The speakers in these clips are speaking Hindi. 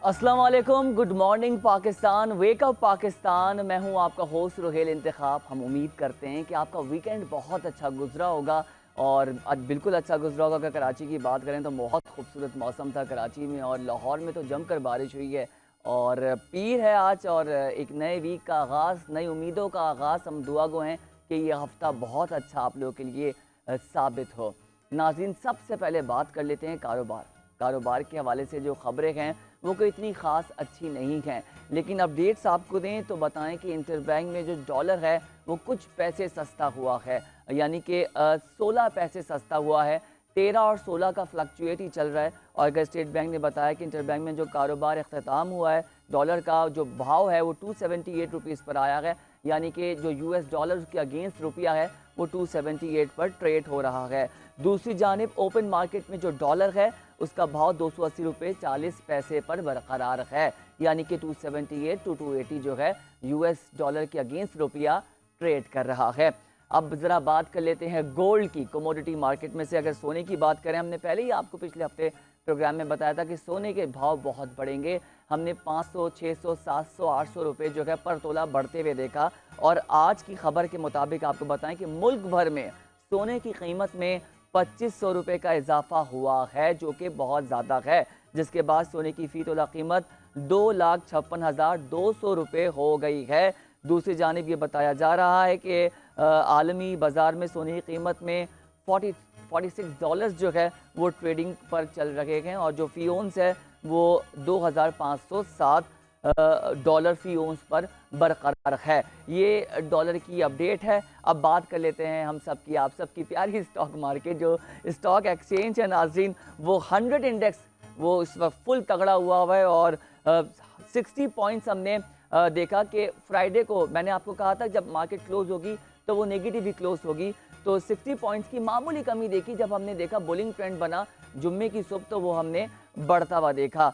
अस्सलाम वालेकुम, good morning Pakistan, wake up Pakistan. मैं हूं आपका होस्ट रुहेल इंतखाब। हम उम्मीद करते हैं कि आपका वीकेंड बहुत अच्छा गुजरा होगा और आज बिल्कुल अच्छा गुजरा होगा। अगर कराची की बात करें तो बहुत खूबसूरत मौसम था कराची में और लाहौर में तो जमकर बारिश हुई है और पीर है आज और एक नए वीक का आगाज़, नई उम्मीदों का आगाज़। हम दुआ गो हैं कि ये हफ़्ता बहुत अच्छा आप लोगों के लिए साबित हो। नाज़रीन, सबसे पहले बात कर लेते हैं कारोबार के हवाले से जो खबरें हैं वो कोई इतनी ख़ास अच्छी नहीं हैं, लेकिन अपडेट्स आपको दें तो बताएं कि इंटरबैंक में जो डॉलर है वो कुछ पैसे सस्ता हुआ है, यानी कि 16 पैसे सस्ता हुआ है। 13 और 16 का फ्लक्चुएट ही चल रहा है। और अगर स्टेट बैंक ने बताया कि इंटरबैंक में जो कारोबार अख्ताम हुआ है, डॉलर का जो भाव है वो 278 रुपीज़ पर आया है, यानी कि जो US डॉलर के अगेंस्ट रुपया है वो 278 पर ट्रेड हो रहा है। दूसरी जानिब ओपन मार्केट में जो डॉलर है उसका भाव 280 रुपये 40 पैसे पर बरकरार है, यानी कि 278 टू 280 जो है US डॉलर के अगेंस्ट रुपया ट्रेड कर रहा है। अब ज़रा बात कर लेते हैं गोल्ड की। कमोडिटी मार्केट में से अगर सोने की बात करें, हमने पहले ही आपको पिछले हफ्ते प्रोग्राम में बताया था कि सोने के भाव बहुत बढ़ेंगे। हमने 500, 600, 700, 800 रुपये जो है पर तोला बढ़ते हुए देखा और आज की खबर के मुताबिक आपको बताएं कि मुल्क भर में सोने की कीमत में 2500 रुपये का इजाफा हुआ है, जो कि बहुत ज़्यादा है, जिसके बाद सोने की फ़ी तोला कीमत 2,56,200 रुपये हो गई है। दूसरी जानिब ये बताया जा रहा है कि आलमी बाज़ार में सोने की कीमत में 46 डॉलर्स जो है वो ट्रेडिंग पर चल रहे हैं और जो फ़ी ओंस है वो 2,507 डॉलर फ़ी ओंस पर बरकरार है। ये डॉलर की अपडेट है। अब बात कर लेते हैं हम सब की, आप सबकी प्यारी स्टॉक मार्केट, जो स्टॉक एक्सचेंज है नाज़रीन, वो 100 इंडेक्स वो इस वक्त फुल तगड़ा हुआ है और 60 पॉइंट्स हमने देखा कि फ्राइडे को मैंने आपको कहा था जब मार्केट क्लोज होगी तो वो नेगेटिव ही क्लोज होगी, तो 60 पॉइंट्स की मामूली कमी देखी। जब हमने देखा बुलिंग ट्रेंड बना जुम्मे की सुबह तो वो हमने बढ़ता हुआ देखा।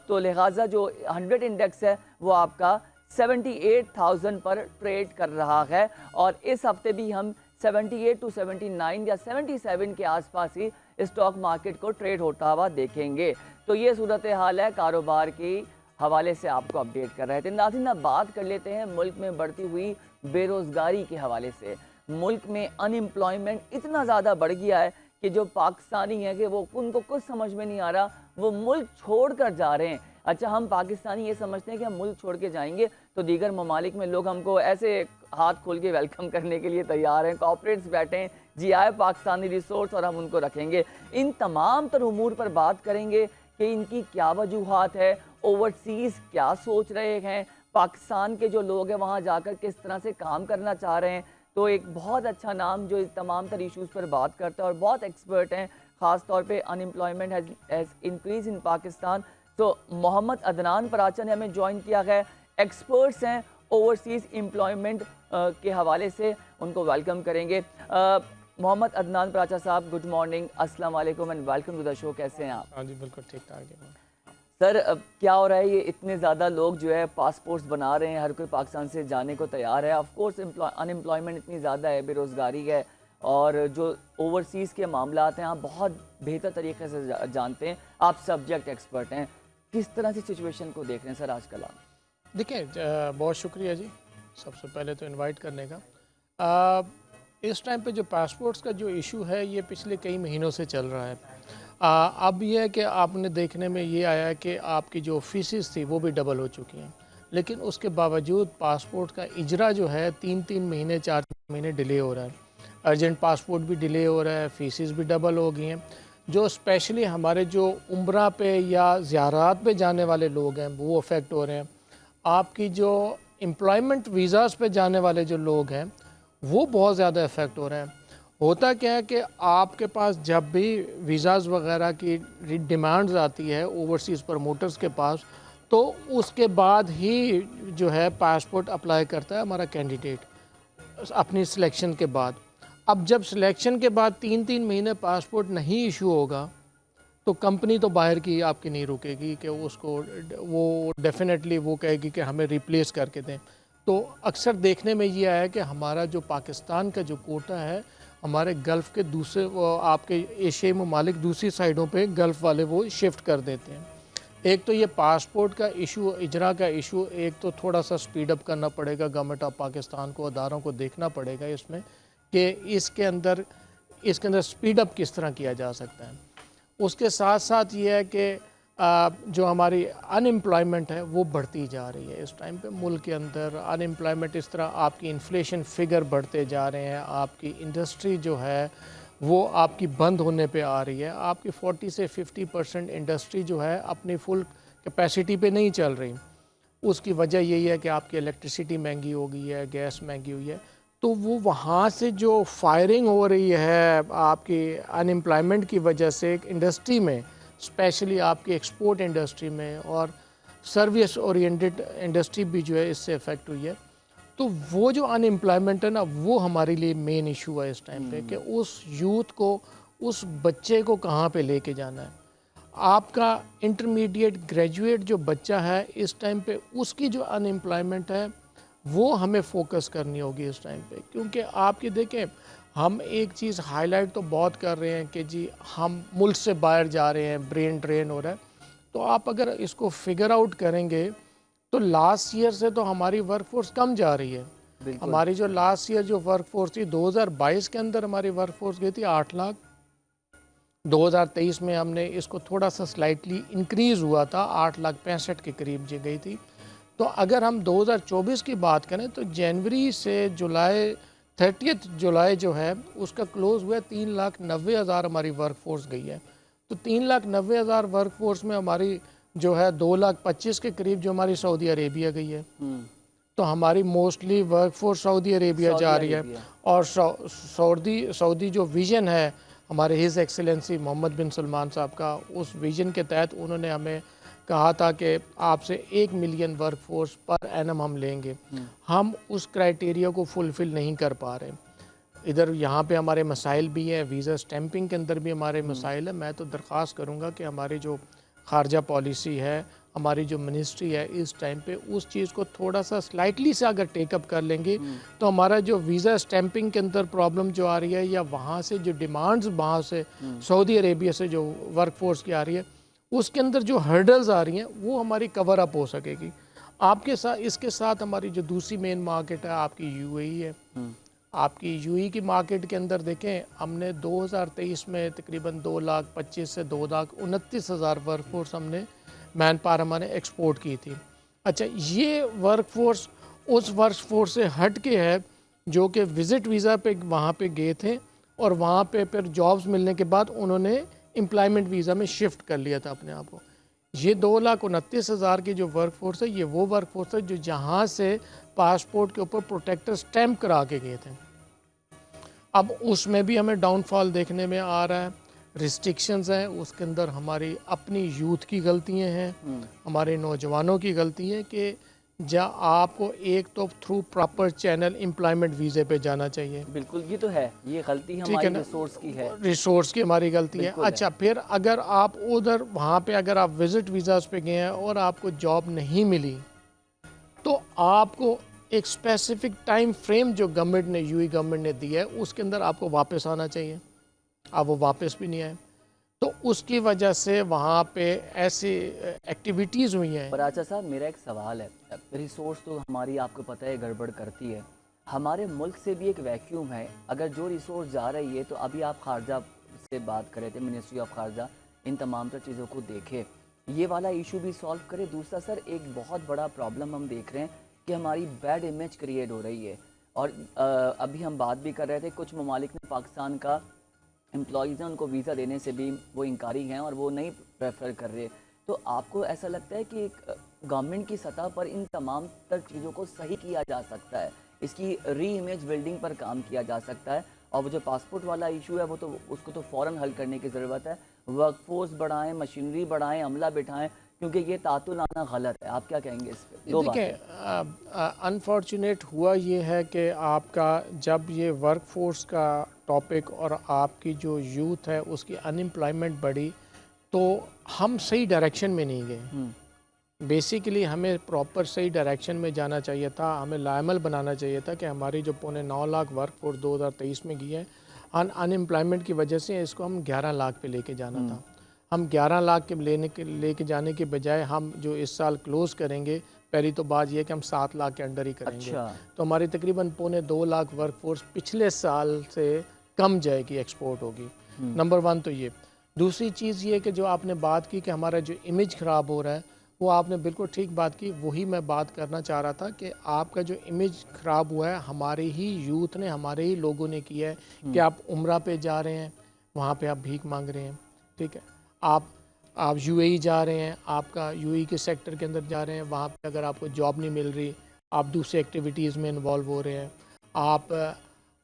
तो लिहाजा जो 100 इंडेक्स है वो आपका 78,000 पर ट्रेड कर रहा है और इस हफ्ते भी हम 78 टू 79 या 77 के आसपास ही स्टॉक मार्केट को ट्रेड होता हुआ देखेंगे। तो ये सूरत हाल है कारोबार की हवाले से आपको अपडेट कर रहे थे। नाज़रीन, अब बात कर लेते हैं मुल्क में बढ़ती हुई बेरोज़गारी के हवाले से। मुल्क में अनएम्प्लॉयमेंट इतना ज़्यादा बढ़ गया है कि जो पाकिस्तानी हैं कि वो उनको कुछ समझ में नहीं आ रहा, वो मुल्क छोड़ कर जा रहे हैं। अच्छा, हम पाकिस्तानी ये समझते हैं कि हम मुल्क छोड़ के जाएंगे तो दीगर ममालिक में लोग हमको ऐसे हाथ खोल के वेलकम करने के लिए तैयार हैं, कॉर्पोरेट्स बैठे हैं, जी आए पाकिस्तानी रिसोर्स और हम उनको रखेंगे। इन तमाम तर उमूर पर बात करेंगे कि इनकी क्या वजूहात है, ओवरसीज़ क्या सोच रहे हैं, पाकिस्तान के जो लोग हैं वहाँ जाकर किस तरह से काम करना चाह रहे हैं। तो एक बहुत अच्छा नाम जो इस तमाम तर इशूज़ पर बात करता है और बहुत एक्सपर्ट हैं, ख़ास तौर पे unemployment has increase in Pakistan. तो मोहम्मद अदनान पराचा ने हमें ज्वाइन किया है, एक्सपर्ट्स हैं ओवरसीज़ एम्प्लॉयमेंट के हवाले से, उनको वेलकम करेंगे। मोहम्मद अदनान पराचा साहब, गुड मॉर्निंग, अस्सलाम वालेकुम and welcome to the show. कैसे हैं आप? हाँ जी, बिल्कुल ठीक ठाक है सर। क्या हो रहा है, ये इतने ज़्यादा लोग जो है पासपोर्ट्स बना रहे हैं, हर कोई पाकिस्तान से जाने को तैयार है। ऑफ कोर्स अनएम्प्लॉयमेंट इतनी ज़्यादा है, बेरोज़गारी है और जो ओवरसीज़ के मामलात हैं आप बहुत बेहतर तरीके से जानते हैं, आप सब्जेक्ट एक्सपर्ट हैं। किस तरह से सिचुएशन को देख रहे हैं सर आजकल आप? देखिए, बहुत शुक्रिया जी सबसे पहले तो इनवाइट करने का। इस टाइम पे जो पासपोर्ट्स का जो इशू है ये पिछले कई महीनों से चल रहा है। अब ये है कि आपने देखने में ये आया है कि आपकी जो फीसिस थी वो भी डबल हो चुकी हैं, लेकिन उसके बावजूद पासपोर्ट का इजरा जो है 3-3 महीने 4 महीने डिले हो रहा है। अर्जेंट पासपोर्ट भी डिले हो रहा है, फीसिस भी डबल हो गई हैं। जो स्पेशली हमारे जो उम्रा पे या ज़ियारात पे जाने वाले लोग हैं वो अफेक्ट हो रहे हैं। आपकी जो एम्प्लॉयमेंट वीज़ाज़ पे जाने वाले जो लोग हैं वो बहुत ज़्यादा इफ़ेक्ट हो रहे हैं। होता क्या है कि आपके पास जब भी वीज़ाज़ वगैरह की डिमांड्स आती है ओवरसीज़ प्रमोटर्स के पास, तो उसके बाद ही जो है पासपोर्ट अप्लाई करता है हमारा कैंडिडेट अपनी सिलेक्शन के बाद। अब जब सिलेक्शन के बाद 3-3 महीने पासपोर्ट नहीं इशू होगा तो कंपनी तो बाहर की आपकी नहीं रुकेगी कि उसको वो डेफिनेटली वो कहेगी कि हमें रिप्लेस करके दें। तो अक्सर देखने में ये आया कि हमारा जो पाकिस्तान का जो कोटा है, हमारे गल्फ़ के दूसरे आपके एशियाई ममालिक दूसरी साइडों पे गल्फ़ वाले वो शिफ्ट कर देते हैं। एक तो ये पासपोर्ट का इशू, इजरा का इशू, एक तो थोड़ा सा स्पीड अप करना पड़ेगा गवर्नमेंट ऑफ पाकिस्तान को, अदारों को देखना पड़ेगा इसमें कि इसके अंदर स्पीड अप किस तरह किया जा सकता है। उसके साथ साथ ये है कि जो हमारी अनएम्प्लॉयमेंट है वो बढ़ती जा रही है इस टाइम पे मुल्क के अंदर। अनएम्प्लॉयमेंट इस तरह, आपकी इन्फ्लेशन फिगर बढ़ते जा रहे हैं, आपकी इंडस्ट्री जो है वो आपकी बंद होने पे आ रही है, आपकी 40 से 50% इंडस्ट्री जो है अपनी फुल कैपेसिटी पे नहीं चल रही। उसकी वजह यही है कि आपकी इलेक्ट्रिसिटी महंगी हो गई है, गैस महंगी हुई है, तो वो वहाँ से जो फायरिंग हो रही है आपकी अनएम्प्लॉयमेंट की वजह से इंडस्ट्री में, स्पेशली आपकी एक्सपोर्ट इंडस्ट्री में और सर्विस ओरिएंटेड इंडस्ट्री भी जो है इससे इफ़ेक्ट हुई है। तो वो जो अनएम्प्लॉयमेंट है ना, वो हमारे लिए मेन इशू है इस टाइम पे कि उस यूथ को, उस बच्चे को कहाँ पे लेके जाना है। आपका इंटरमीडिएट ग्रेजुएट जो बच्चा है इस टाइम पे, उसकी जो अनएम्प्लॉयमेंट है वो हमें फोकस करनी होगी इस टाइम पे, क्योंकि आपकी देखें, हम एक चीज़ हाईलाइट तो बहुत कर रहे हैं कि जी हम मुल्क से बाहर जा रहे हैं, ब्रेन ड्रेन हो रहा है, तो आप अगर इसको फिगर आउट करेंगे तो लास्ट ईयर से तो हमारी वर्कफोर्स कम जा रही है। हमारी जो लास्ट ईयर जो वर्कफोर्स थी 2022 के अंदर हमारी वर्कफोर्स गई थी 8 लाख। 2023 में हमने इसको थोड़ा सा स्लाइटली इंक्रीज़ हुआ था, 8,65,000 के करीब जी गई थी। तो अगर हम 2024 की बात करें तो जनवरी से जुलाई 30 जुलाई जो है उसका क्लोज़ हुआ 3,90,000 हमारी वर्कफोर्स गई है। तो 3,90,000 वर्कफोर्स में हमारी जो है 2,25,000 के करीब जो हमारी सऊदी अरेबिया गई है। तो हमारी मोस्टली वर्कफोर्स सऊदी अरेबिया जा रही है। और सऊदी जो विज़न है हमारे हिज एक्सेलेंसी मोहम्मद बिन सलमान साहब का, उस विज़न के तहत उन्होंने हमें कहा था कि आपसे 1 मिलियन वर्कफोर्स पर एनम हम लेंगे। हम उस क्राइटेरिया को फुलफ़िल नहीं कर पा रहे। इधर यहाँ पे हमारे मसाइल भी हैं, वीज़ा स्टैंपिंग के अंदर भी हमारे मसाइल हैं। मैं तो दरख्वास्त करूँगा कि हमारी जो खारजा पॉलिसी है, हमारी जो मिनिस्ट्री है, इस टाइम पे उस चीज़ को थोड़ा सा स्लाइटली से अगर टेकअप कर लेंगे तो हमारा जो वीज़ा स्टैंपिंग के अंदर प्रॉब्लम जो आ रही है, या वहाँ से जो डिमांड्स वहाँ से सऊदी अरेबिया से जो वर्कफोर्स की आ रही है, उसके अंदर जो हर्डल्स आ रही हैं वो हमारी कवर अप हो सकेगी। आपके साथ, इसके साथ हमारी जो दूसरी मेन मार्केट है आपकी यूएई है। आपकी यूएई की मार्केट के अंदर देखें, हमने 2023 में तकरीबन 2,25,000 से 2,29,000 वर्कफोर्स हमने मैन पावर हमारे एक्सपोर्ट की थी। अच्छा, ये वर्कफोर्स उस वर्कफोर्स से हट के है जो कि विज़िट वीज़ा पे वहाँ पे गए थे और वहाँ पे फिर जॉब्स मिलने के बाद उन्होंने एम्प्लॉयमेंट वीज़ा में शिफ्ट कर लिया था अपने आप को। ये 2,29,000 की जो वर्कफोर्स है, ये वो वर्कफोर्स है जो जहाँ से पासपोर्ट के ऊपर प्रोटेक्टर स्टैंप करा के गए थे। अब उसमें भी हमें डाउनफॉल देखने में आ रहा है, रिस्ट्रिक्शंस हैं, उसके अंदर हमारी अपनी यूथ की गलतियाँ हैं, हमारे नौजवानों की गलती है कि आपको एक तो थ्रू प्रॉपर चैनल एम्प्लॉयमेंट वीज़े पे जाना चाहिए। बिल्कुल, ये तो है, ये गलती हमारी रिसोर्स की है, रिसोर्स की हमारी गलती है। अच्छा, फिर अगर आप उधर वहाँ पे अगर आप विजिट वीज़ास पे गए हैं और आपको जॉब नहीं मिली, तो आपको एक स्पेसिफिक टाइम फ्रेम जो गवर्नमेंट ने, यूएई गवर्नमेंट ने दिया है, उसके अंदर आपको वापस आना चाहिए। आप वो वापस भी नहीं आए, तो उसकी वजह से वहाँ पे ऐसी एक्टिविटीज़ हुई हैं। पर अच्छा साहब, मेरा एक सवाल है, रिसोर्स तो हमारी आपको पता है गड़बड़ करती है, हमारे मुल्क से भी एक वैक्यूम है। अगर जो रिसोर्स जा रही है, तो अभी आप खारजा से बात कर रहे थे, मिनिस्ट्री ऑफ खारजा इन तमाम तर चीज़ों को देखे, ये वाला इशू भी सॉल्व करे। दूसरा सर, एक बहुत बड़ा प्रॉब्लम हम देख रहे हैं कि हमारी बैड इमेज क्रिएट हो रही है। और अभी हम बात भी कर रहे थे, कुछ ममालिक ने पाकिस्तान का एम्प्लॉइज़ हैं उनको वीज़ा देने से भी वो इनकारी हैं और वो नहीं प्रेफर कर रहे। तो आपको ऐसा लगता है कि गवर्नमेंट की सतह पर इन तमाम तर चीज़ों को सही किया जा सकता है, इसकी री इमेज बिल्डिंग पर काम किया जा सकता है? और वो जो पासपोर्ट वाला इशू है, वो तो उसको तो फ़ौरन हल करने की ज़रूरत है। वर्कफोर्स बढ़ाएं, मशीनरी बढ़ाएं, अमला बिठाएं, क्योंकि ये तातुल आना गलत है। आप क्या कहेंगे इस पर? दो बातें। अनफॉर्चुनेट हुआ ये है कि आपका जब ये वर्कफोर्स का टॉपिक और आपकी जो यूथ है उसकी अनएम्प्लॉयमेंट बढ़ी, तो हम सही डायरेक्शन में नहीं गए। बेसिकली हमें प्रॉपर सही डायरेक्शन में जाना चाहिए था, हमें लायमल बनाना चाहिए था कि हमारी जो 9.25 लाख वर्कफोर्स 2023 में गई है, अनएम्प्लॉयमेंट की वजह से इसको हम 11 लाख पे लेके जाना था। हम 11 लाख के लेके जाने के बजाय हम जो इस साल क्लोज करेंगे, पहली तो बात यह है कि हम 7 लाख के अंडर ही करेंगे। अच्छा। तो हमारी तकरीबन 2.25 लाख वर्कफोर्स पिछले साल से कम जाएगी, एक्सपोर्ट होगी। नंबर 1 तो ये। दूसरी चीज़ ये कि जो आपने बात की कि हमारा जो इमेज ख़राब हो रहा है, वो आपने बिल्कुल ठीक बात की। वही मैं बात करना चाह रहा था कि आपका जो इमेज ख़राब हुआ है हमारे ही यूथ ने, हमारे ही लोगों ने किया है कि आप उम्रा पे जा रहे हैं, वहाँ पे आप भीख मांग रहे हैं, ठीक है। आप यूएई जा रहे हैं, आपका यूएई के सेक्टर के अंदर जा रहे हैं, वहाँ पे अगर आपको जॉब नहीं मिल रही, आप दूसरी एक्टिविटीज़ में इन्वॉल्व हो रहे हैं, आप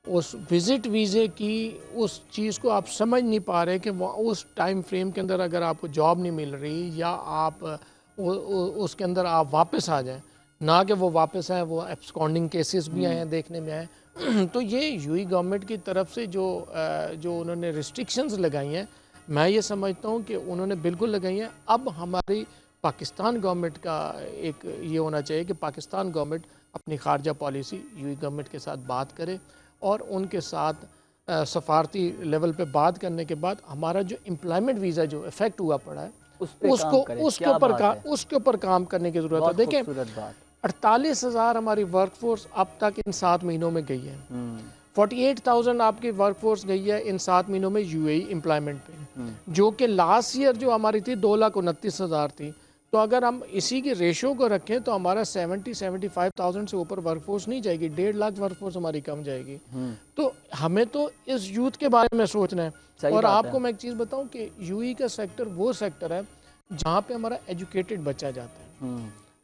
उस विज़िट वीज़े की उस चीज़ को आप समझ नहीं पा रहे कि उस टाइम फ्रेम के अंदर अगर आपको जॉब नहीं मिल रही या आप उसके अंदर आप वापस आ जाएं, ना कि वो वापस आए, वो एब्सकॉन्डिंग केसेस भी आए हैं, देखने में आए। तो ये यूएई गवर्नमेंट की तरफ से जो उन्होंने रिस्ट्रिक्शंस लगाई हैं, मैं ये समझता हूँ कि उन्होंने बिल्कुल लगाई हैं। अब हमारी पाकिस्तान गवर्नमेंट का एक ये होना चाहिए कि पाकिस्तान गवर्नमेंट अपनी खारजा पॉलिसी यूएई गवर्नमेंट के साथ बात करे और उनके साथ सफारती लेवल पे बात करने के बाद हमारा जो एम्प्लॉयमेंट वीज़ा जो इफ़ेक्ट हुआ पड़ा है उसके ऊपर काम करने की ज़रूरत है। देखें, 48,000 हमारी वर्कफोर्स अब तक इन 7 महीनों में गई है। 48,000 आपकी वर्कफोर्स गई है इन 7 महीनों में यूएई एम्प्लॉयमेंट पे, जो कि लास्ट ईयर जो हमारी थी 2,29,000 थी। तो अगर हम इसी की रेशो को रखें तो हमारा 70-75,000 से ऊपर वर्कफोर्स नहीं जाएगी, 1.5 लाख वर्कफोर्स हमारी कम जाएगी। तो हमें तो इस यूथ के बारे में सोचना है। और आपको मैं एक चीज़ बताऊं कि यूएई का सेक्टर वो सेक्टर है जहाँ पे हमारा एजुकेटेड बच्चा जाता है,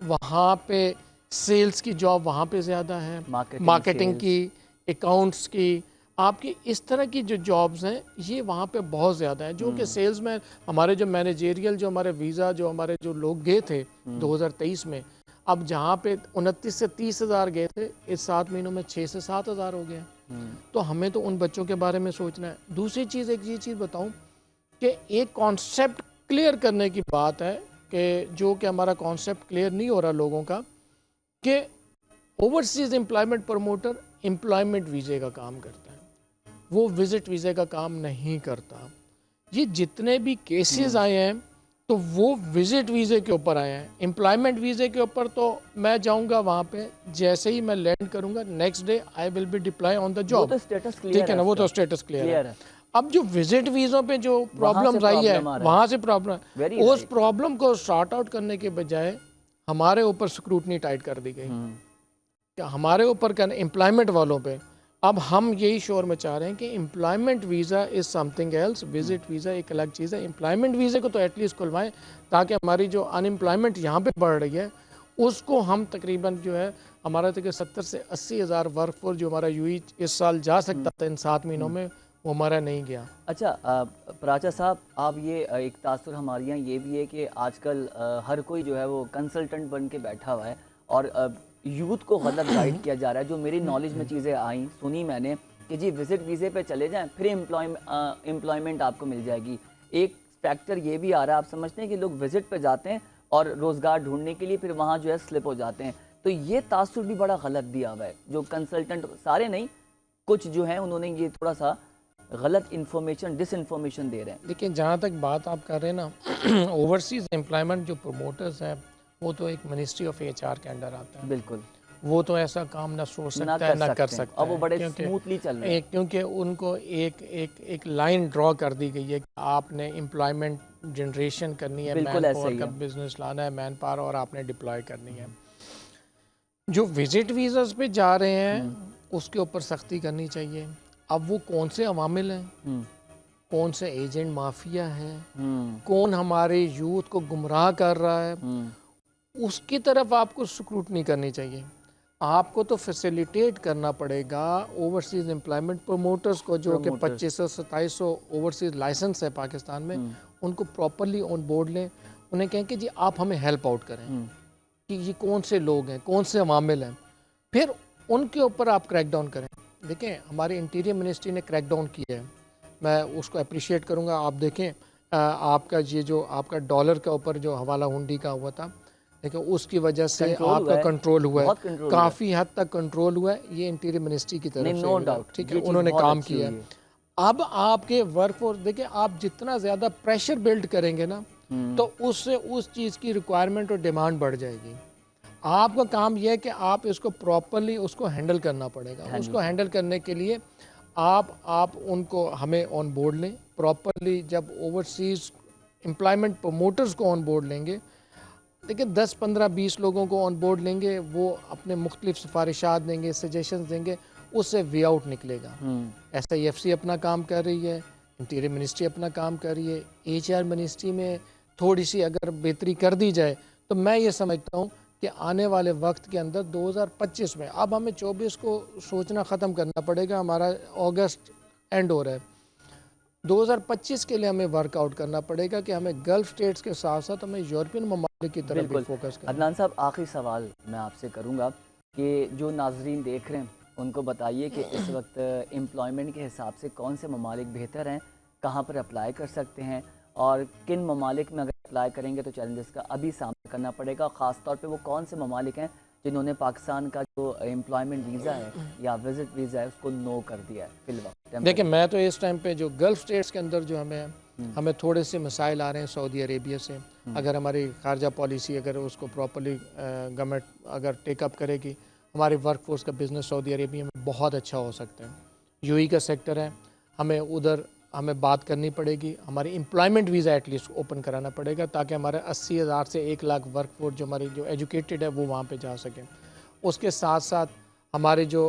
वहाँ पे सेल्स की जॉब वहाँ पे ज़्यादा है, मार्केटिंग की, अकाउंट्स की, आपकी इस तरह की जो जॉब्स हैं ये वहाँ पे बहुत ज़्यादा है। जो कि सेल्स में हमारे जो मैनेजेरियल जो हमारे वीज़ा जो हमारे जो लोग गए थे 2023 में, अब जहाँ पे 29 से 30 हज़ार गए थे, इस 7 महीनों में 6 से 7 हज़ार हो गए। तो हमें तो उन बच्चों के बारे में सोचना है। दूसरी चीज़, एक ये चीज़ बताऊँ कि एक कॉन्सेप्ट क्लियर करने की बात है कि जो कि हमारा कॉन्सेप्ट क्लियर नहीं हो रहा लोगों का, कि ओवरसीज़ एम्प्लॉयमेंट प्रमोटर एम्प्लॉयमेंट वीज़े का काम करता है, वो विजिट वीज़े का काम नहीं करता। ये जितने भी केसेस आए हैं तो वो विजिट वीज़े के ऊपर आए हैं। एम्प्लॉयमेंट वीज़े के ऊपर तो मैं जाऊंगा वहाँ पे, जैसे ही मैं लैंड करूंगा next day I will be deploy on the job, ठीक है ना, वो तो स्टेटस क्लियर है। अब जो विजिट वीज़ों पे जो प्रॉब्लम आई है वहाँ से प्रॉब्लम, उस प्रॉब्लम को सॉर्ट आउट करने के बजाय हमारे ऊपर स्क्रूटनी टाइट कर दी गई, क्या हमारे ऊपर क्या एम्प्लॉयमेंट वालों पे। अब हम यही शोर में चाह रहे हैं कि employment visa is something else, visit visa एक अलग चीज़ है। एम्प्लॉयमेंट वीज़े को तो एटलीस्ट खुलवाएं ताकि हमारी जो अनएम्प्लॉयमेंट यहाँ पे बढ़ रही है उसको हम तकरीबन जो है हमारा तक 70 से 80 हज़ार वर्कफोर्स जो हमारा यूएई इस साल जा सकता था इन 7 महीनों में, वो हमारा नहीं गया। अच्छा प्राचा साहब, आप ये एक तासुर हमारे यहाँ ये भी है कि आजकल हर कोई जो है वो कंसल्टेंट बन के बैठा हुआ है और यूथ को गलत गाइड किया जा रहा है। जो मेरी नॉलेज में चीज़ें आई सुनी मैंने कि जी विजिट वीज़े पे चले जाएं फिर एम्प्लॉयमेंट आपको मिल जाएगी। एक फैक्टर ये भी आ रहा है, आप समझते हैं कि लोग विजिट पे जाते हैं और रोज़गार ढूंढने के लिए फिर वहाँ जो है स्लिप हो जाते हैं। तो ये तासुर भी बड़ा गलत दिया हुआ है। जो कंसल्टेंट, सारे नहीं, कुछ जो हैं उन्होंने ये थोड़ा सा गलत इन्फॉर्मेशन, डिसइन्फॉर्मेशन दे रहे हैं। देखिए, जहाँ तक बात आप कर रहे हैं ना, ओवरसीज़ एम्प्लॉयमेंट जो प्रमोटर्स हैं वो तो एक मिनिस्ट्री ऑफ एचआर के अंडर आता है। बिल्कुल, वो तो ऐसा काम ना सोच सकता है ना कर सकता है। अब वो बड़े स्मूथली चल रहे हैं क्योंकि उनको एक लाइन ड्रॉ कर दी गई है कि आपने एम्प्लॉयमेंट जनरेशन करनी है, मैन पावर का बिजनेस लाना है, मैन पावर, और आपने डिप्लॉय करनी है। जो विजिट वीज़ास पे जा रहे हैं उसके ऊपर सख्ती करनी चाहिए। अब वो कौन से अवामिल हैं, कौन से एजेंट माफिया है, कौन हमारे यूथ को गुमराह कर रहा है, उसकी तरफ आपको स्क्रूटनी करनी चाहिए। आपको तो फैसिलिटेट करना पड़ेगा ओवरसीज़ एम्प्लॉयमेंट प्रमोटर्स को, जो कि 2500-2700 ओवरसीज़ लाइसेंस है पाकिस्तान में, उनको प्रॉपरली ऑन बोर्ड लें। उन्हें कहें कि जी आप हमें हेल्प आउट करें कि ये कौन से लोग हैं, कौन से अवामिल हैं, फिर उनके ऊपर आप क्रैकडाउन करें। देखें, हमारी इंटीरियर मिनिस्ट्री ने क्रैकडाउन किया है, मैं उसको अप्रिशिएट करूँगा। आप देखें, आपका ये जो आपका डॉलर के ऊपर जो हवाला हुंडी का हुआ था, देखिए उसकी वजह से आपका कंट्रोल हुआ है, काफ़ी हद तक कंट्रोल हुआ है। ये इंटीरियर मिनिस्ट्री की तरफ से, नो डाउट, ठीक है, उन्होंने काम किया है। अब आपके वर्कफोर्स देखिए, आप जितना ज़्यादा प्रेशर बिल्ड करेंगे ना, तो उससे उस चीज़ की रिक्वायरमेंट और डिमांड बढ़ जाएगी। आपका काम यह है कि आप इसको प्रॉपरली उसको हैंडल करना पड़ेगा। हाँ उसको जी। हैंडल करने के लिए आप उनको हमें ऑन बोर्ड लें प्रॉपरली। जब ओवरसीज़ एम्प्लॉयमेंट प्रमोटर्स को ऑन बोर्ड लेंगे, देखिए 10, 15, 20 लोगों को ऑन बोर्ड लेंगे, वो अपने मुख्तलिफ सिफारिशात देंगे, सजेशंस देंगे, उससे वे आउट निकलेगा। SIFC अपना काम कर रही है, इंटीरियर मिनिस्ट्री अपना काम कर रही है, HR मिनिस्ट्री में थोड़ी सी अगर बेहतरी कर दी जाए तो मैं ये समझता हूँ कि आने वाले वक्त के अंदर 2025 में, अब हमें 24 को सोचना ख़त्म करना पड़ेगा, हमारा अगस्त एंड हो रहा है, 2025 के लिए हमें वर्कआउट करना पड़ेगा कि हमें गल्फ स्टेट्स के साथ साथ हमें यूरोपियन ममालिक की तरफ भी फोकस करना। अदनान साहब, आखिरी सवाल मैं आपसे करूंगा कि जो नाजरीन देख रहे हैं उनको बताइए कि इस वक्त एम्प्लॉयमेंट के हिसाब से कौन से ममालिक बेहतर हैं, कहाँ पर अप्लाई कर सकते हैं, और किन ममालिक में अगर अप्लाई करेंगे तो चैलेंजेस का अभी सामना करना पड़ेगा, ख़ास तौर पे वो कौन से ममालिक हैं जिन्होंने पाकिस्तान का जो एम्प्लॉयमेंट वीज़ा है या विजिट वीज़ा है उसको नो कर दिया है फिलहाल। देखिए, मैं तो इस टाइम पे जो गल्फ स्टेट्स के अंदर जो हमें थोड़े से मसाइल आ रहे हैं सऊदी अरेबिया से, अगर हमारी खारजा पॉलिसी अगर उसको प्रॉपरली गवर्नमेंट अगर टेकअप करेगी, हमारे वर्कफोर्स का बिज़नेस सऊदी अरेबिया में बहुत अच्छा हो सकता है। UAE का सेक्टर है, हमें उधर हमें बात करनी पड़ेगी, हमारी एम्प्लॉयमेंट वीज़ा एटलीस्ट ओपन कराना पड़ेगा ताकि हमारे 80,000 से 1 लाख वर्कफोर्स जो हमारी जो एजुकेटेड है वो वहाँ पे जा सकें। उसके साथ साथ हमारे जो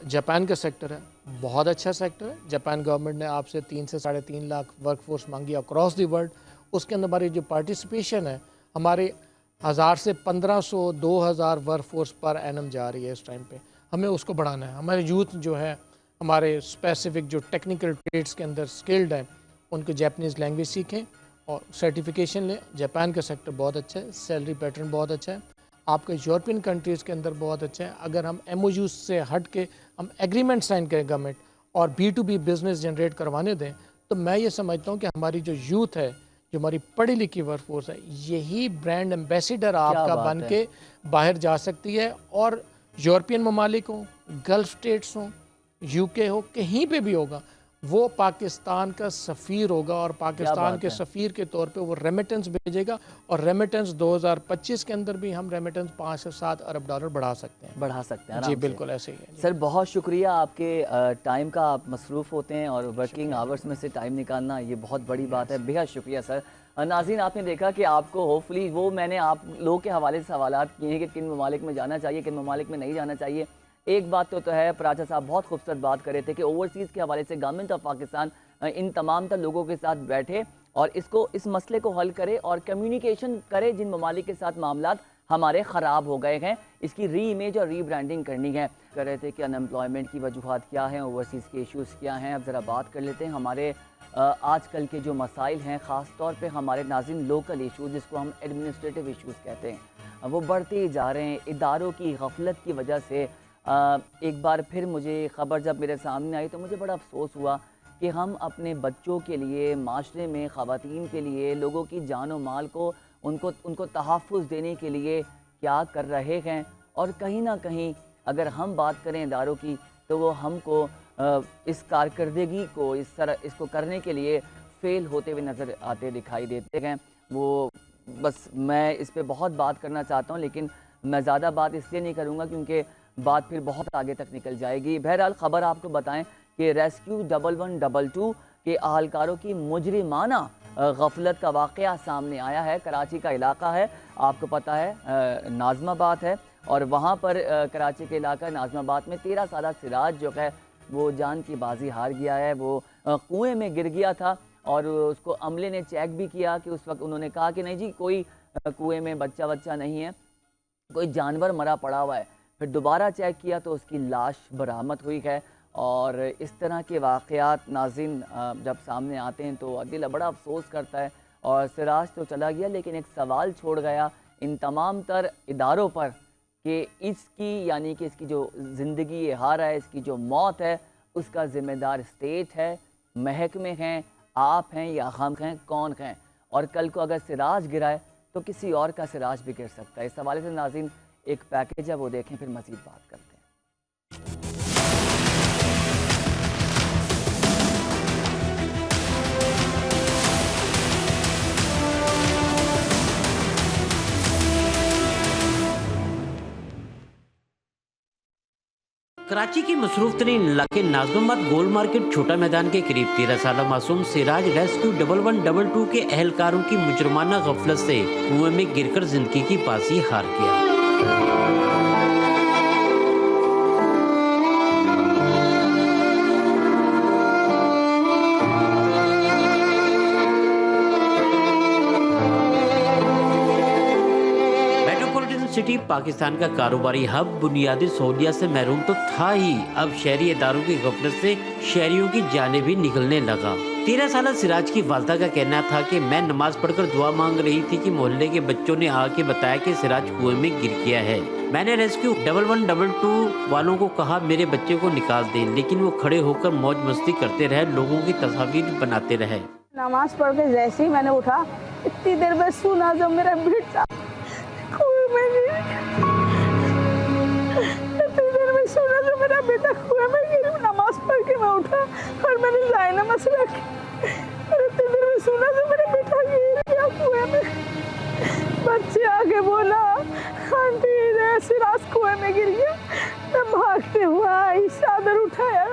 जापान का सेक्टर है, बहुत अच्छा सेक्टर है। जापान गवर्नमेंट ने आपसे 3 से 3.5 लाख वर्कफोर्स मांगी अक्रॉस द वर्ल्ड। उसके अंदर हमारी जो पार्टिसिपेशन है, हमारे 1000 से 1500 2000 वर्कफोर्स पर एनम जा रही है इस टाइम पे, हमें उसको बढ़ाना है। हमारे यूथ जो है, हमारे स्पेसिफिक जो टेक्निकल ट्रेड्स के अंदर स्किल्ड हैं, उनको जापानीज़ लैंग्वेज सीखें और सर्टिफिकेशन लें। जापान का सेक्टर बहुत अच्छा है, सैलरी पैटर्न बहुत अच्छा है, आपके यूरोपियन कंट्रीज़ के अंदर बहुत अच्छा है। अगर हम MOU से हट के हम एग्रीमेंट साइन करें गवर्नमेंट और B2B बिज़नेस जनरेट करवाने दें, तो मैं ये समझता हूँ कि हमारी जो यूथ है, जो हमारी पढ़ी लिखी वर्कफोर्स है, यही ब्रांड एम्बेसडर आपका बन के बाहर जा सकती है। और यूरोपियन ममालिक हों, गल्फ स्टेट्स हों, UK हो, कहीं पे भी होगा, वो पाकिस्तान का सफ़ीर होगा और पाकिस्तान के सफ़ीर के तौर पे वो रेमिटेंस भेजेगा। और रेमिटेंस 2025 के अंदर भी हम रेमिटेंस 5 से 7 अरब डॉलर बढ़ा सकते हैं जी, बिल्कुल ऐसे ही है। सर, बहुत शुक्रिया आपके टाइम का, आप मसरूफ़ होते हैं और वर्किंग आवर्स में से टाइम निकालना ये बहुत बड़ी बात है, बेहद शुक्रिया सर। नाज़रीन, आपने देखा कि आपको होपफुली वो मैंने आप लोगों के हवाले से सवालात किए हैं कि किन ममालिक में जाना चाहिए, किन ममालिक में नहीं जाना चाहिए। एक बात तो है, पराचा साहब बहुत खूबसूरत बात कर रहे थे कि ओवरसीज़ के हवाले से गवर्नमेंट ऑफ पाकिस्तान इन तमाम तर लोगों के साथ बैठे और इस मसले को हल करे और कम्युनिकेशन करे जिन ममालिक के साथ मामलात हमारे ख़राब हो गए हैं, इसकी री इमेज और री ब्रांडिंग करनी है। कह रहे थे कि अनएम्प्लॉयमेंट की वजूहत क्या हैं, ओवरसीज़ के इश्यूज़ क्या हैं। अब ज़रा बात कर लेते हैं हमारे आजकल के जो मसाइल हैं, ख़ास तौर पे हमारे नाज़रीन लोकल इशूज़ जिसको हम एडमिनिस्ट्रेटिव इशूज़ कहते हैं, वो बढ़ते ही जा रहे हैं। इदारों की गफलत की वजह से एक बार फिर मुझे ख़बर जब मेरे सामने आई तो मुझे बड़ा अफसोस हुआ कि हम अपने बच्चों के लिए, माशरे में ख़वातीन के लिए, लोगों की जान और माल को उनको तहफ़्फ़ुज़ देने के लिए क्या कर रहे हैं। और कहीं ना कहीं अगर हम बात करें इदारों की तो वो हमको इस कारकर्दगी को इसको करने के लिए फ़ेल होते हुए नज़र आते दिखाई देते हैं। वो बस मैं इस पर बहुत बात करना चाहता हूँ, लेकिन मैं ज़्यादा बात इसलिए नहीं करूँगा क्योंकि बात फिर बहुत आगे तक निकल जाएगी। बहरहाल ख़बर आपको बताएं कि रेस्क्यू 1122 के अहलकारों की मुजरिमाना गफलत का वाक़या सामने आया है। कराची का इलाका है, आपको पता है नाज़माबाद है, और वहाँ पर कराची के इलाका नाज़माबाद में 13 साला सिराज जो है वो जान की बाजी हार गया है। वो कुएँ में गिर गया था और उसको अमले ने चेक भी किया कि उस वक्त उन्होंने कहा कि नहीं जी, कोई कुएँ में बच्चा नहीं है, कोई जानवर मरा पड़ा हुआ है। फिर दोबारा चेक किया तो उसकी लाश बरामद हुई है। और इस तरह के वाक़यात नाज़रीन जब सामने आते हैं तो दिल बड़ा अफसोस करता है। और सिराज तो चला गया, लेकिन एक सवाल छोड़ गया इन तमाम तर इदारों पर कि इसकी यानी कि इसकी जो ज़िंदगी ये हार है, इसकी जो मौत है, उसका ज़िम्मेदार स्टेट है, महकमे हैं, आप हैं या हम हैं, कौन हैं। और कल को अगर सिराज गिराए तो किसी और का सिराज भी गिर सकता है। इस हवाले से नाज़रीन एक पैकेज है, वो देखें, फिर मज़ीद बात करते हैं। कराची के मसरूफ तरीन इलाके नाजमाबाद गोल मार्केट छोटा मैदान के करीब 13 साल मासूम सिराज रेस्क्यू 1112 के अहलकारों की मुजरमाना गफलत से कुएं में गिरकर जिंदगी की बाजी हार गया। सिटी पाकिस्तान का कारोबारी हब बुनियादी सहूलियत से महरूम तो था ही, अब शहरी इदारों की गफलत से शहरियों की जानें भी निकलने लगा। 13 साल सिराज की वालदा का कहना था कि मैं नमाज पढ़कर दुआ मांग रही थी कि मोहल्ले के बच्चों ने आके बताया कि सिराज कुएं में गिर गया है। मैंने रेस्क्यू 1112 वालों को कहा मेरे बच्चे को निकाल दें, लेकिन वो खड़े होकर मौज मस्ती करते रहे, लोगों की तस्वीर बनाते रहे। नमाज पढ़ के जैसे ही मैंने उठा, इतनी देर में सुना जब मेरा बेटा कुएं में गिर, इतनी देर में सुना जो मेरा बेटा कुएं में गिर। नमाज पढ़ के मैं उठा और मैंने जायनमाज़ रखी और इतनी देर में सुना जो मेरा बेटा गिर गया कुएं में। बच्चे आगे बोला आंटी सिराज कुएं में गिर गया। मैं भागते हुआ आई, चादर उठाया।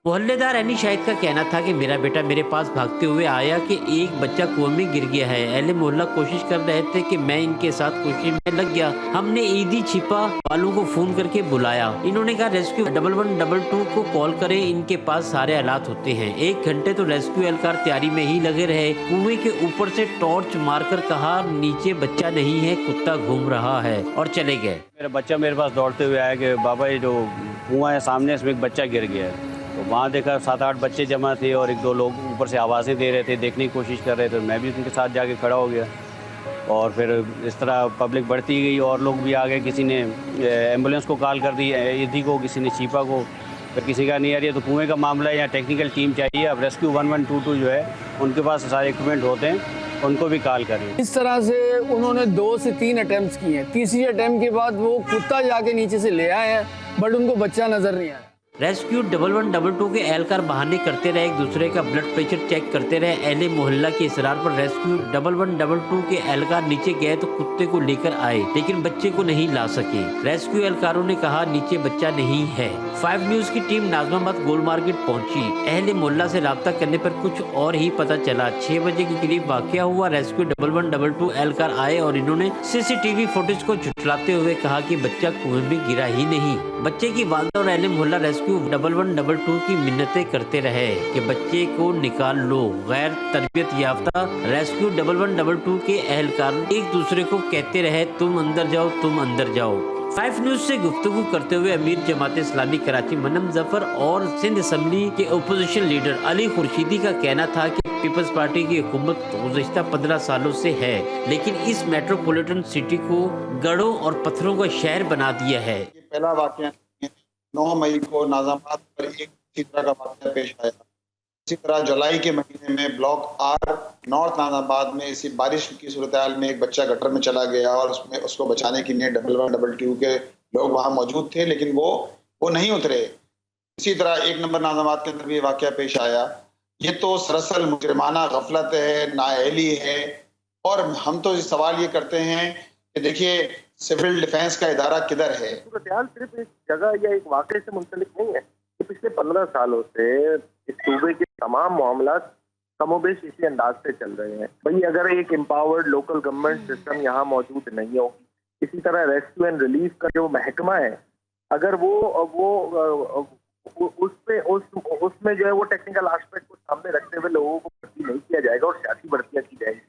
मोहल्लेदार एनी शाहिद का कहना था कि मेरा बेटा मेरे पास भागते हुए आया कि एक बच्चा कुएं में गिर गया है। अहले मोहल्ला कोशिश कर रहे थे कि मैं इनके साथ कोशिश में लग गया। हमने ईदी छिपा वालों को फोन करके बुलाया। इन्होंने कहा रेस्क्यू 1112 को कॉल करें, इनके पास सारे हालात होते हैं। 1 घंटे तो रेस्क्यू एहलकार तैयारी में ही लगे रहे। कुएं के ऊपर से टॉर्च मारकर कहा नीचे बच्चा नहीं है, कुत्ता घूम रहा है, और चले गए। मेरा बच्चा मेरे पास दौड़ते हुए आया कि बाबा ये जो कुआं है सामने, इसमें एक बच्चा गिर गया है। तो वहाँ देखा 7-8 बच्चे जमा थे और 1-2 लोग ऊपर से आवाज़ें दे रहे थे, देखने की कोशिश कर रहे थे। मैं भी उनके साथ जाके खड़ा हो गया और फिर इस तरह पब्लिक बढ़ती गई और लोग भी आ गए। किसी ने एम्बुलेंस को कॉल कर दी, ईदी को, किसी ने चीपा को, फिर किसी का नहीं आ रही है। तो कुएँ का मामला है, यहाँ टेक्निकल टीम चाहिए। अब रेस्क्यू 1122 जो है उनके पास सारे इक्विपमेंट होते हैं, उनको भी कॉल करें। इस तरह से उन्होंने 2 से 3 अटैम्प्ट किए हैं। तीसरी अटैम्प्ट के बाद वो कुत्ता जाके नीचे से ले आए हैं, बट उनको बच्चा नजर नहीं आया। रेस्क्यू 1122 के एहलकार बहाने करते रहे, एक दूसरे का ब्लड प्रेशर चेक करते रहे। अहले मोहल्ला के इसरार पर रेस्क्यू 1122 के एहलकार नीचे गए तो कुत्ते को लेकर आए, लेकिन बच्चे को नहीं ला सके। रेस्क्यू एहलकारों ने कहा नीचे बच्चा नहीं है। 5 न्यूज की टीम नाजमाबाद गोल मार्केट पहुंची। अहले मोहल्ला से राब्ता करने पर कुछ और ही पता चला। 6 बजे के करीब वाकया हुआ। रेस्क्यू 1122 एहलकार आए और इन्होंने सीसीटीवी फुटेज को झुठलाते हुए कहा कि बच्चा कुएं में गिरा ही नहीं। बच्चे की वालदा और अहले मोहल्ला रेस्क्यू 1122 की मिन्नतें करते रहे कि बच्चे को निकाल लो। गैर तरबियत याफ्ता रेस्क्यू 1122 के एहलकार एक दूसरे को कहते रहे तुम अंदर जाओ, तुम अंदर जाओ। 5 न्यूज से गुफ्तगू करते हुए अमीर जमात इस्लामी कराची मनम जफर और सिंध असम्बली के अपोजिशन लीडर अली खुर्शीदी का कहना था कि पीपल्स पार्टी की हुकूमत गुज़िश्ता 15 सालों से है, लेकिन इस मेट्रोपॉलिटन सिटी को गढ़ों और पत्थरों का शहर बना दिया है। पहला वाक़या 9 मई को नाज़ाबाद पर एक इसी तरह का वाक़या पेश आया। इसी तरह जुलाई के महीने में ब्लॉक आर नॉर्थ नाज़ाबाद में इसी बारिश की सूरत में एक बच्चा गटर में चला गया और उसमें उसको बचाने के लिए 1122 के लोग वहाँ मौजूद थे, लेकिन वो नहीं उतरे। इसी तरह 1 नंबर नाज़ाबाद के अंदर भी वाक़या पेश आया। ये तो सरासर मुजरिमाना गफलत है, नाअहली है। और हम तो सवाल ये करते हैं कि देखिए सिविल डिफेंस का इदारा किधर है। सूरत-ए-हाल सिर्फ एक जगह या एक वाक़े से मुंसलिक नहीं है। कि पिछले 15 सालों से इस सूबे के तमाम मामला कमोबेश इसी अंदाज से चल रहे हैं। भाई अगर एक एम्पावर्ड लोकल गवर्नमेंट सिस्टम यहाँ मौजूद नहीं हो, इसी तरह रेस्क्यू एंड रिलीफ का जो महकमा है, अगर वो उसमें जो है वो टेक्निकल एस्पेक्ट को सामने रखते हुए लोगों को भर्ती नहीं किया जाएगा और सियासी भर्तियां की जाएगी,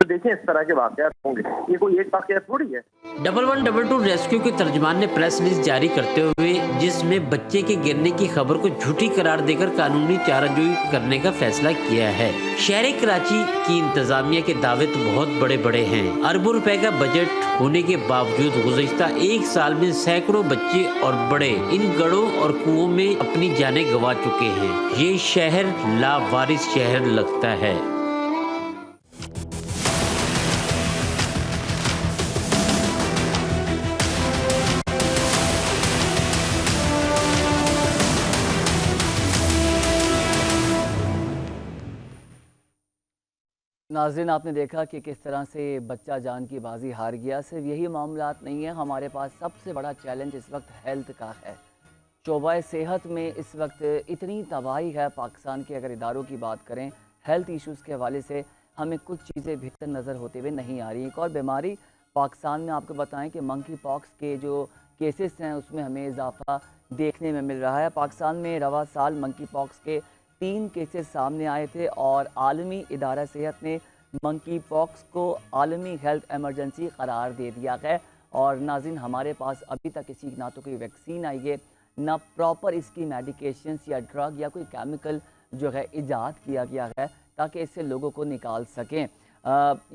तो देखिए इस तरह के वाकयात होंगे। ये कोई एक वाकया थोड़ी है। 1122 रेस्क्यू के तर्जमान ने प्रेस रिलीज जारी करते हुए जिसमें बच्चे के गिरने की खबर को झूठी करार देकर कानूनी चाराजोई करने का फैसला किया है। शहर कराची की इंतजामिया के दावे तो बहुत बड़े बड़े हैं। अरबों रुपए का बजट होने के बावजूद गुज़िश्ता 1 साल में सैकड़ों बच्चे और बड़े इन गढ़ों और कुओं में अपनी जानें गंवा चुके हैं। ये शहर लावारिस शहर लगता है। नाज़रीन, आपने देखा कि किस तरह से बच्चा जान की बाजी हार गया। सिर्फ यही मामलात नहीं है, हमारे पास सबसे बड़ा चैलेंज इस वक्त हेल्थ का है। शोबा सेहत में इस वक्त इतनी तबाही है पाकिस्तान के, अगर इदारों की बात करें हेल्थ इश्यूज़ के हवाले से हमें कुछ चीज़ें बेहतर नज़र होते हुए नहीं आ रही। एक और बीमारी पाकिस्तान में आपको बताएं कि मंकी पॉक्स के जो केसेस हैं उसमें हमें इजाफा देखने में मिल रहा है। पाकिस्तान में रवा साल मंकी पॉक्स के 3 केसेस सामने आए थे और आलमी इदारा सेहत ने मंकी पॉक्स को आलमी हेल्थ एमरजेंसी करार दे दिया है। और नाज़रीन, हमारे पास अभी तक इसकी ना तो कोई वैक्सीन आई है, ना प्रॉपर इसकी मेडिकेशंस या ड्रग या कोई केमिकल जो है इजाद किया गया है ताकि इससे लोगों को निकाल सकें।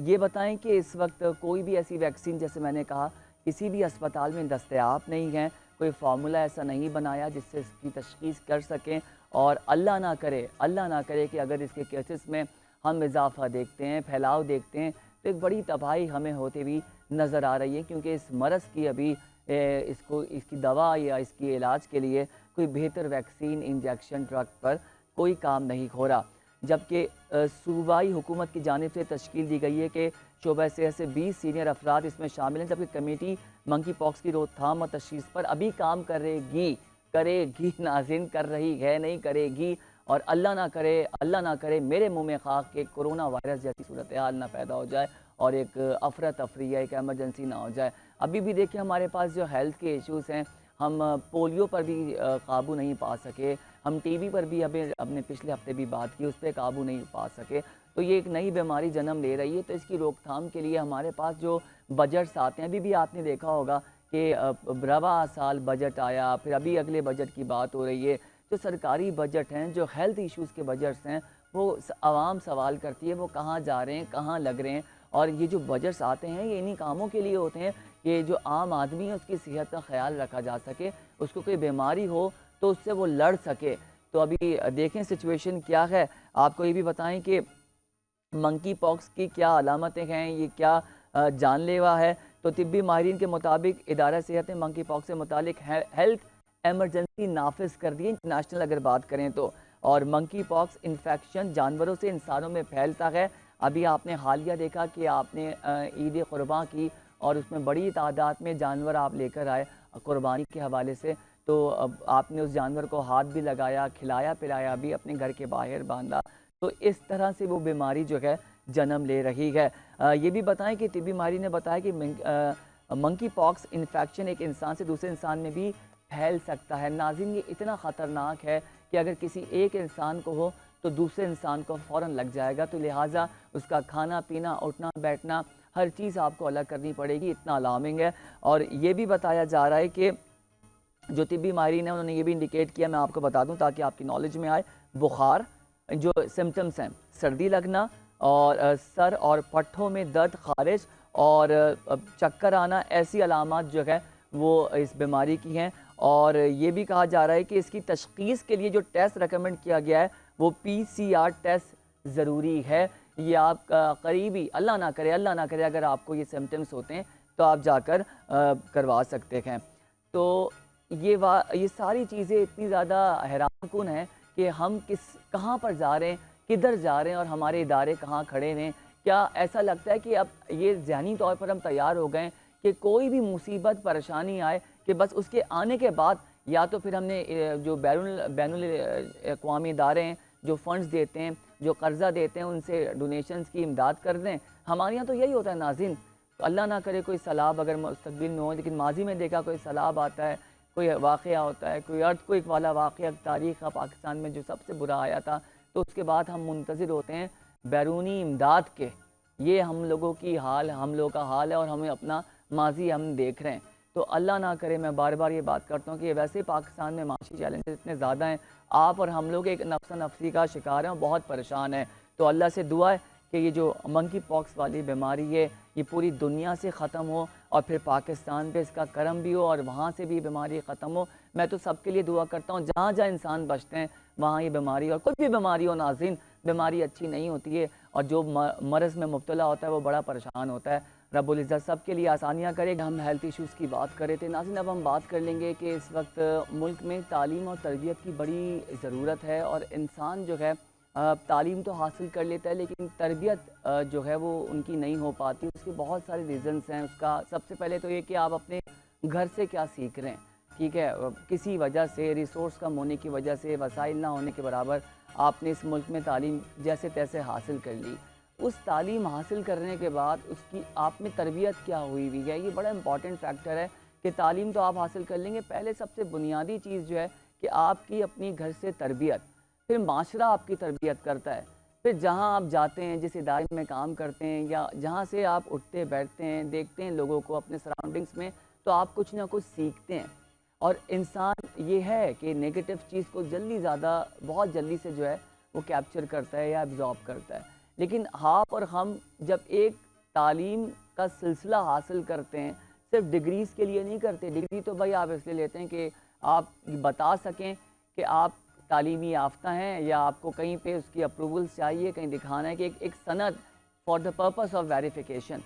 ये बताएं कि इस वक्त कोई भी ऐसी वैक्सीन, जैसे मैंने कहा, किसी भी अस्पताल में दस्तयाब नहीं है, कोई फार्मूला ऐसा नहीं बनाया जिससे इसकी तशख़ीस कर सकें। और अल्लाह ना करे कि अगर इसके केसेस में हम इजाफा देखते हैं, फैलाव देखते हैं, तो एक बड़ी तबाही हमें होते हुई नज़र आ रही है, क्योंकि इस मरज़ की अभी इसकी दवा या इसकी इलाज के लिए कोई बेहतर वैक्सीन, इंजेक्शन, ड्रग पर कोई काम नहीं हो रहा। जबकि सूबाई हुकूमत की जानिब से तश्कील दी गई है कि शोबा सेहत से 20 सीनियर अफराद इसमें शामिल हैं, जबकि कमेटी मंकी पॉक्स की रोकथाम और तशख़ीस पर अभी काम करेगी नाज़रीन, कर रही है, नहीं करेगी। और अल्लाह ना करे मेरे मुँह में खाक के कोरोना वायरस जैसी सूरत हाल ना पैदा हो जाए और एक अफरा तफरी या एक एमरजेंसी ना हो जाए। अभी भी देखिए हमारे पास जो हेल्थ के इश्यूज़ हैं, हम पोलियो पर भी काबू नहीं पा सके, हम टीबी पर भी अभी अपने पिछले हफ्ते भी बात की, उस पर काबू नहीं पा सके। तो ये एक नई बीमारी जन्म ले रही है। तो इसकी रोकथाम के लिए हमारे पास जो बजट्स आते हैं, अभी भी आपने देखा होगा कि रवा साल बजट आया, फिर अभी अगले बजट की बात हो रही है। जो सरकारी बजट हैं, जो हेल्थ इश्यूज़ के बजट्स हैं, वो आवाम सवाल करती है वो कहाँ जा रहे हैं, कहाँ लग रहे हैं। और ये जो बजट्स आते हैं ये इन्हीं कामों के लिए होते हैं कि जो आम आदमी है उसकी सेहत का ख्याल रखा जा सके, उसको कोई बीमारी हो तो उससे वो लड़ सके। तो अभी देखें सिचुएशन क्या है। आपको ये भी बताएं कि मंकी पॉक्स की क्या अलामतें हैं, ये क्या जानलेवा है। तो तिब्बी माहिरीन के मुताबिक इदारा सेहत ने मंकी पॉक्स से मुतालिक हेल्थ एमरजेंसी नाफिज कर दी इंटरनेशनल अगर बात करें तो। और मंकी पॉक्स इन्फेक्शन जानवरों से इंसानों में फैलता है। अभी आपने हालिया देखा कि आपने ईद कुर्बान की और उसमें बड़ी तादाद में जानवर आप लेकर आए कुर्बानी के हवाले से, तो अब आपने उस जानवर को हाथ भी लगाया, खिलाया पिलाया भी, अपने घर के बाहर बांधा। तो इस तरह से वो बीमारी जो है जन्म ले रही है। ये भी बताएं कि तिब्बी माहिर ने बताया कि मंकी पॉक्स इन्फेक्शन एक इंसान से दूसरे इंसान में भी फैल सकता है। नाज़रीन, ये इतना ख़तरनाक है कि अगर किसी एक इंसान को हो तो दूसरे इंसान को फ़ौरन लग जाएगा। तो लिहाजा उसका खाना पीना, उठना बैठना, हर चीज़ आपको अलग करनी पड़ेगी, इतना अलार्मिंग है। और ये भी बताया जा रहा है कि जो तिब्बी माहिरीन हैं उन्होंने ये भी इंडिकेट किया, मैं आपको बता दूं ताकि आपकी नॉलेज में आए, बुखार जो सिम्टम्स हैं, सर्दी लगना और सर और पट्ठों में दर्द, खारिज और चक्कर आना, ऐसी अलामात जो है वो इस बीमारी की हैं। और ये भी कहा जा रहा है कि इसकी तशख़ीस के लिए जो टेस्ट रिकमेंड किया गया है वो PCR टेस्ट ज़रूरी है। ये आप करीबी, अल्लाह ना करे अगर आपको ये सिम्टम्स होते हैं तो आप जाकर करवा सकते हैं। तो ये सारी चीज़ें इतनी ज़्यादा हैरानकुन हैं कि हम कहाँ पर जा रहे हैं, किधर जा रहे हैं और हमारे इदारे कहाँ खड़े हैं। क्या ऐसा लगता है कि अब ये ज़हनी तौर पर हम तैयार हो गए कि कोई भी मुसीबत परेशानी आए कि बस उसके आने के बाद या तो फिर हमने जो बैनुल अक़वामी इदारे हैं जो फ़ंड्स देते हैं, जो कर्ज़ा देते हैं, उनसे डोनेशंस की इमदाद कर दें। हमारे यहाँ तो यही होता है नाज़रीन, अल्लाह ना करे कोई सैलाब अगर मुस्तक़बिल में हो, लेकिन माजी में देखा कोई सैलाब आता है, कोई वाक़या होता है, कोई अर्थक्वेक वाला वाक़या तारीख़ का पाकिस्तान में जो सबसे बुरा आया था, तो उसके बाद हम मुंतज़िर होते हैं बैरूनी इमदाद के। ये हम लोगों का हाल है और हमें अपना माजी हम देख रहे हैं। तो अल्लाह ना करे, मैं बार बार ये बात करता हूँ कि वैसे पाकिस्तान में माशी चैलेंजेस इतने ज़्यादा हैं, आप और हम लोग एक नफ्सा नफ्सी का शिकार हैं और बहुत परेशान हैं। तो अल्लाह से दुआ है कि ये जो मंकी पॉक्स वाली बीमारी है ये पूरी दुनिया से ख़त्म हो और फिर पाकिस्तान पे इसका करम भी हो और वहाँ से भी बीमारी ख़त्म हो। मैं तो सबके लिए दुआ करता हूँ जहाँ जहाँ इंसान बचते हैं वहाँ ये बीमारी, और कोई भी बीमारी हो नाज़रीन, बीमारी अच्छी नहीं होती है और जो मरज़ में मुब्तला होता है वो बड़ा परेशान होता है। रब्बुल इज़्ज़त सब के लिए आसानियाँ करेगा। हम हेल्थ इश्यूज़ की बात कर रहे थे नाज़रीन, अब हम बात कर लेंगे कि इस वक्त मुल्क में तालीम और तरबियत की बड़ी ज़रूरत है। और इंसान जो है तालीम तो हासिल कर लेता है लेकिन तरबियत जो है वो उनकी नहीं हो पाती। उसके बहुत सारे रीज़न्स हैं। उसका सबसे पहले तो ये कि आप अपने घर से क्या सीख रहे हैं, ठीक है, किसी वजह से, रिसोर्स कम होने की वजह से, वसाइल ना होने के बराबर आपने इस मुल्क में तालीम जैसे तैसे हासिल कर ली। उस तालीम हासिल करने के बाद उसकी आप में तरबियत क्या हुई हुई है, ये बड़ा इंपॉर्टेंट फैक्टर है कि तालीम तो आप हासिल कर लेंगे, पहले सबसे बुनियादी चीज़ जो है कि आपकी अपनी घर से तरबियत, फिर माशरा आपकी तरबियत करता है, फिर जहाँ आप जाते हैं, जिस इदारे में काम करते हैं या जहाँ से आप उठते बैठते हैं, देखते हैं लोगों को अपने सराउंडिंग्स में, तो आप कुछ ना कुछ सीखते हैं। और इंसान ये है कि नेगेटिव चीज़ को बहुत जल्दी से जो है वो कैप्चर करता है या एब्जॉर्ब करता है। लेकिन आप और हम जब एक तालीम का सिलसिला हासिल करते हैं, सिर्फ डिग्रीज़ के लिए नहीं करते। डिग्री तो भाई आप इसलिए लेते हैं कि आप बता सकें कि आप तालीमी याफ्ता हैं, या आपको कहीं पे उसकी अप्रूवल्स चाहिए, कहीं दिखाना है कि एक सनद for the purpose of verification.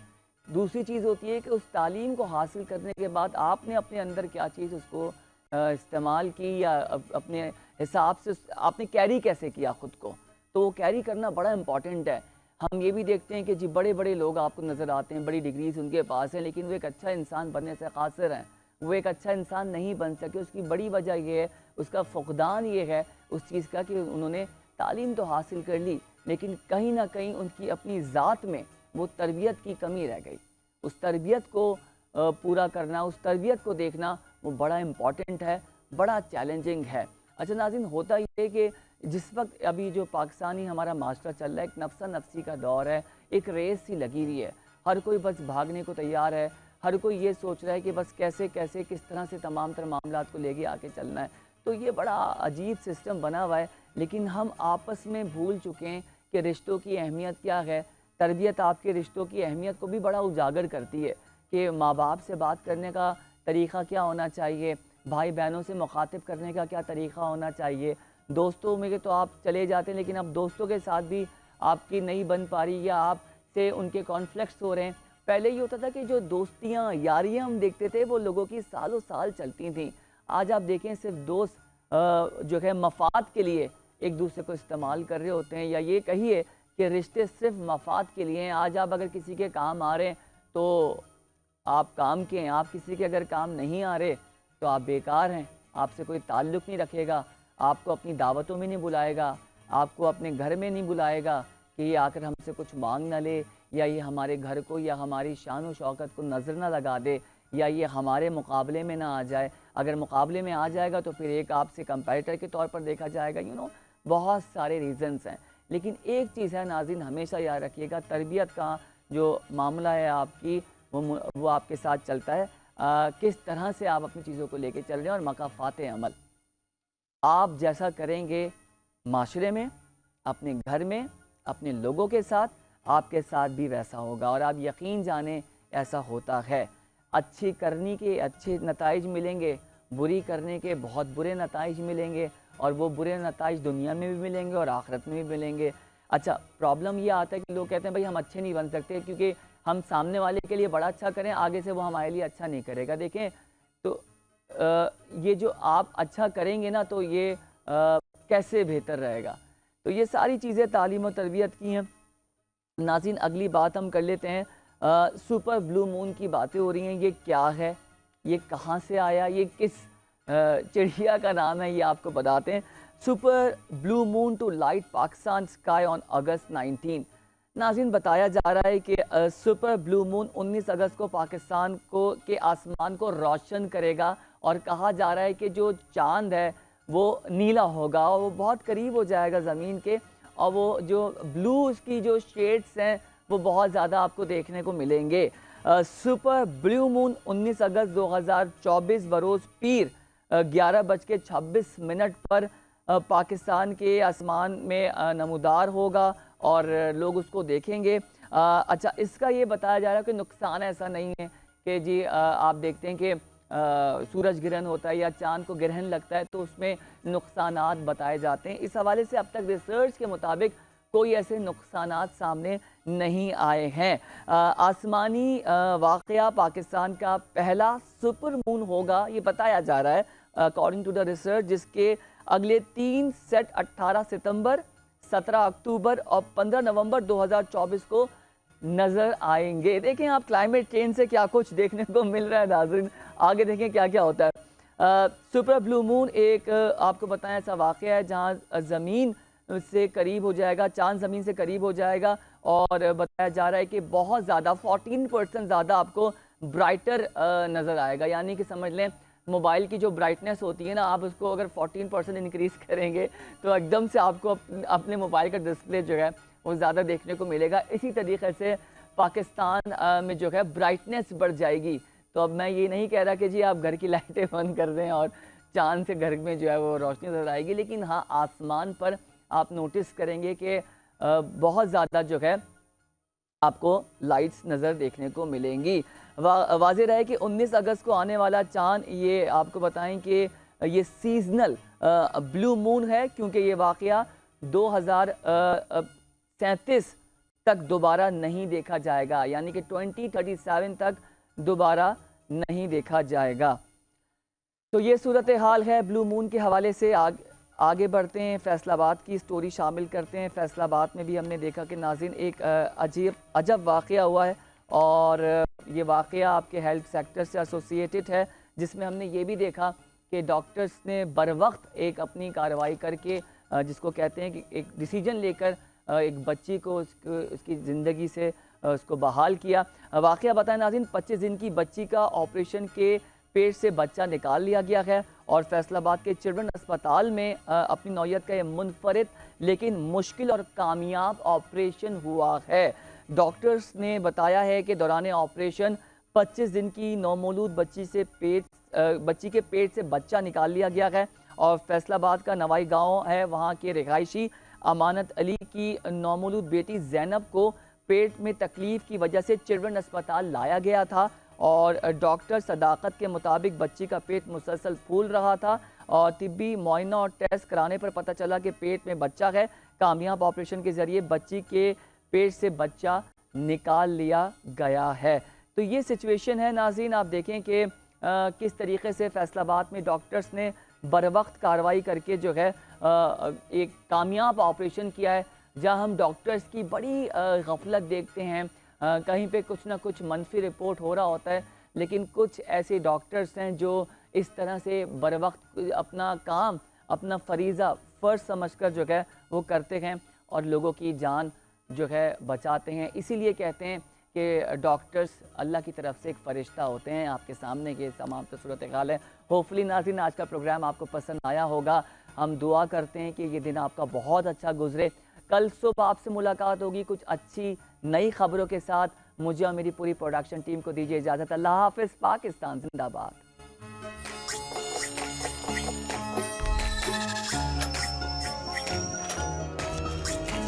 दूसरी चीज़ होती है कि उस तालीम को हासिल करने के बाद आपने अपने अंदर क्या चीज़ उसको इस्तेमाल की, या अपने हिसाब से आपने कैरी कैसे किया ख़ुद को, तो वो कैरी करना बड़ा इम्पॉर्टेंट है। हम ये भी देखते हैं कि जी बड़े बड़े लोग आपको नज़र आते हैं, बड़ी डिग्रीज उनके पास हैं, लेकिन वो एक अच्छा इंसान बनने से कासिर हैं, वो एक अच्छा इंसान नहीं बन सके। उसकी बड़ी वजह ये है, उसका फुकदान ये है उस चीज़ का कि उन्होंने तालीम तो हासिल कर ली, लेकिन कहीं ना कहीं उनकी अपनी ज़ात में वो तरबियत की कमी रह गई। उस तरबियत को पूरा करना, उस तरबियत को देखना वो बड़ा इम्पॉर्टेंट है, बड़ा चैलेंजिंग है। अच्छा नाज़रीन, होता ये है कि जिस वक्त अभी जो पाकिस्तानी हमारा माशरा चल रहा है, एक नफ्सा नफ्सी का दौर है, एक रेस सी लगी हुई है, हर कोई बस भागने को तैयार है, हर कोई ये सोच रहा है कि बस कैसे कैसे किस तरह से तमाम तर मामलात को लेके आके चलना है। तो ये बड़ा अजीब सिस्टम बना हुआ है, लेकिन हम आपस में भूल चुके हैं कि रिश्तों की अहमियत क्या है। तरबियत आपके रिश्तों की अहमियत को भी बड़ा उजागर करती है कि माँ बाप से बात करने का तरीक़ा क्या होना चाहिए, भाई बहनों से मुखातिब करने का क्या तरीक़ा होना चाहिए। दोस्तों में तो आप चले जाते हैं, लेकिन अब दोस्तों के साथ भी आपकी नहीं बन पा रही, या आपसे उनके कॉन्फ्लिक्ट्स हो रहे हैं। पहले ये होता था कि जो दोस्तियाँ यारियाँ हम देखते थे वो लोगों की सालों साल चलती थी। आज आप देखें सिर्फ दोस्त जो है मफाद के लिए एक दूसरे को इस्तेमाल कर रहे होते हैं, या ये कहिए कि रिश्ते सिर्फ मफाद के लिए हैं। आज आप अगर किसी के काम आ रहे हैं तो आप काम के हैं, आप किसी के अगर काम नहीं आ रहे तो आप बेकार हैं, आपसे कोई ताल्लुक़ नहीं रखेगा, आपको अपनी दावतों में नहीं बुलाएगा, आपको अपने घर में नहीं बुलाएगा कि ये आकर हमसे कुछ मांग ना ले, या ये हमारे घर को या हमारी शान व शौकत को नज़र ना लगा दे, या ये हमारे मुकाबले में ना आ जाए। अगर मुकाबले में आ जाएगा तो फिर एक आपसे कंपैरेटर के तौर पर देखा जाएगा। बहुत सारे रीज़न्स हैं, लेकिन एक चीज़ है नाज़रीन, हमेशा याद रखिएगा, तरबियत का जो मामला है आपकी वो आपके साथ चलता है। किस तरह से आप अपनी चीज़ों को लेके चल रहे हैं, और मकाफ़ात अमल आप जैसा करेंगे माशरे में, अपने घर में, अपने लोगों के साथ, आपके साथ भी वैसा होगा। और आप यकीन जाने ऐसा होता है। अच्छी करने के अच्छे नताइज मिलेंगे, बुरी करने के बहुत बुरे नताइज मिलेंगे, और वो बुरे नताइज दुनिया में भी मिलेंगे और आखिरत में भी मिलेंगे। अच्छा, प्रॉब्लम ये आता है कि लोग कहते हैं भाई हम अच्छे नहीं बन सकते, क्योंकि हम सामने वाले के लिए बड़ा अच्छा करें, आगे से वो हमारे लिए अच्छा नहीं करेगा। देखें तो ये जो आप अच्छा करेंगे ना, तो ये कैसे बेहतर रहेगा। तो ये सारी चीज़ें तालीम और तरबियत की हैं। नाज़रीन, अगली बात हम कर लेते हैं। सुपर ब्लू मून की बातें हो रही हैं, ये क्या है, ये कहाँ से आया, ये किस चिड़िया का नाम है, ये आपको बताते हैं। Super blue moon to light Pakistan sky on August 19। नाज़रीन, बताया जा रहा है कि सुपर ब्लू मून 19 अगस्त को पाकिस्तान के आसमान को रोशन करेगा, और कहा जा रहा है कि जो चांद है वो नीला होगा, और वो बहुत करीब हो जाएगा ज़मीन के, और वो जो ब्लू उसकी जो शेड्स हैं वो बहुत ज़्यादा आपको देखने को मिलेंगे। सुपर ब्लू मून 19 अगस्त 2024 बरोज़ पीर 11:26 पर पाकिस्तान के आसमान में नमूदार होगा, और लोग उसको देखेंगे। अच्छा, इसका ये बताया जा रहा है कि नुकसान ऐसा नहीं है कि जी आप देखते हैं कि सूरज ग्रहण होता है या चांद को ग्रहण लगता है तो उसमें नुकसानात बताए जाते हैं। इस हवाले से अब तक रिसर्च के मुताबिक कोई ऐसे नुकसानात सामने नहीं आए हैं। आसमानी वाक़या पाकिस्तान का पहला सुपर मून होगा, ये बताया जा रहा है अकॉर्डिंग टू द रिसर्च, जिसके अगले 3 सेट 18 सितंबर, 17 अक्टूबर और 15 नवंबर 2024 को नज़र आएंगे। देखें आप क्लाइमेट चेंज से क्या कुछ देखने को मिल रहा है नाज़रीन, आगे देखें क्या क्या होता है। सुपर ब्लू मून एक आपको बताएं ऐसा वाक़या है जहां ज़मीन से करीब हो जाएगा, चांद ज़मीन से करीब हो जाएगा और बताया जा रहा है कि बहुत ज़्यादा 14% ज़्यादा आपको ब्राइटर नज़र आएगा। यानी कि समझ लें मोबाइल की जो ब्राइटनेस होती है ना, आप उसको अगर 14% इंक्रीज़ करेंगे तो एकदम से आपको अपने मोबाइल का डिस्प्ले जो है वो ज़्यादा देखने को मिलेगा। इसी तरीके से पाकिस्तान में जो है ब्राइटनेस बढ़ जाएगी। तो अब मैं ये नहीं कह रहा कि जी आप घर की लाइटें बंद कर दें और चांद से घर में जो है वो रोशनी नजर आएगी, लेकिन हाँ आसमान पर आप नोटिस करेंगे कि बहुत ज़्यादा जो है आपको लाइट्स नज़र देखने को मिलेंगी। वाज़ेह रहे कि 19 अगस्त को आने वाला चांद, ये आपको बताएं कि ये सीजनल ब्लू मून है, क्योंकि ये वाक़या 2037 तक दोबारा नहीं देखा जाएगा, यानी कि 2037 तक दोबारा नहीं देखा जाएगा। तो ये सूरत हाल है ब्लू मून के हवाले से। आगे बढ़ते हैं, फैसलाबाद की स्टोरी शामिल करते हैं। फैसलाबाद में भी हमने देखा कि नाज़रीन एक अजब वाक़या हुआ है और ये वाक़या आपके हेल्थ सेक्टर से एसोसिएटेड है, जिसमें हमने ये भी देखा कि डॉक्टर्स ने बर वक्त एक अपनी कार्रवाई करके जिसको कहते हैं कि एक डिसीजन लेकर एक बच्ची को उसकी ज़िंदगी से उसको बहाल किया। वाक़या बताएं नाज़रीन, 25 दिन की बच्ची का ऑपरेशन के पेट से बच्चा निकाल लिया गया है और फैसलाबाद के चिल्ड्रन अस्पताल में अपनी नौयत का ये मुनफरिद लेकिन मुश्किल और कामयाब ऑपरेशन हुआ है। डॉक्टर्स ने बताया है कि दौरान ऑपरेशन 25 दिन की नौमौलूद बच्ची के पेट से बच्चा निकाल लिया गया है और फैसलाबाद का नवाई गांव है, वहां के रिहायशी अमानत अली की नौमौलूद बेटी जैनब को पेट में तकलीफ की वजह से चिल्ड्रन अस्पताल लाया गया था और डॉक्टर सदाकत के मुताबिक बच्ची का पेट मुसलसल फूल रहा था और तिब्बी मुआयना और टेस्ट कराने पर पता चला कि पेट में बच्चा है। कामयाब ऑपरेशन के जरिए बच्ची के पेट से बच्चा निकाल लिया गया है। तो ये सिचुएशन है नाज़रीन, आप देखें कि किस तरीके से फैसलाबाद में डॉक्टर्स ने बर वक्त कार्रवाई करके जो है एक कामयाब ऑपरेशन किया है। जहां हम डॉक्टर्स की बड़ी गफलत देखते हैं, कहीं पे कुछ ना कुछ मनफी रिपोर्ट हो रहा होता है, लेकिन कुछ ऐसे डॉक्टर्स हैं जो इस तरह से बर वक्त अपना काम, अपना फरीज़ा फ़र्ज समझकर जो है वो करते हैं और लोगों की जान जो है बचाते हैं। इसीलिए कहते हैं कि डॉक्टर्स अल्लाह की तरफ से एक फ़रिश्ता होते हैं। आपके सामने के तमाम सूरत हाल है। होपफुली नाज़रीन आज का प्रोग्राम आपको पसंद आया होगा। हम दुआ करते हैं कि ये दिन आपका बहुत अच्छा गुजरे। कल सुबह आपसे मुलाकात होगी कुछ अच्छी नई खबरों के साथ। मुझे और मेरी पूरी प्रोडक्शन टीम को दीजिए इजाज़त। अल्लाह हाफ़िज़। पाकिस्तान जिंदाबाद।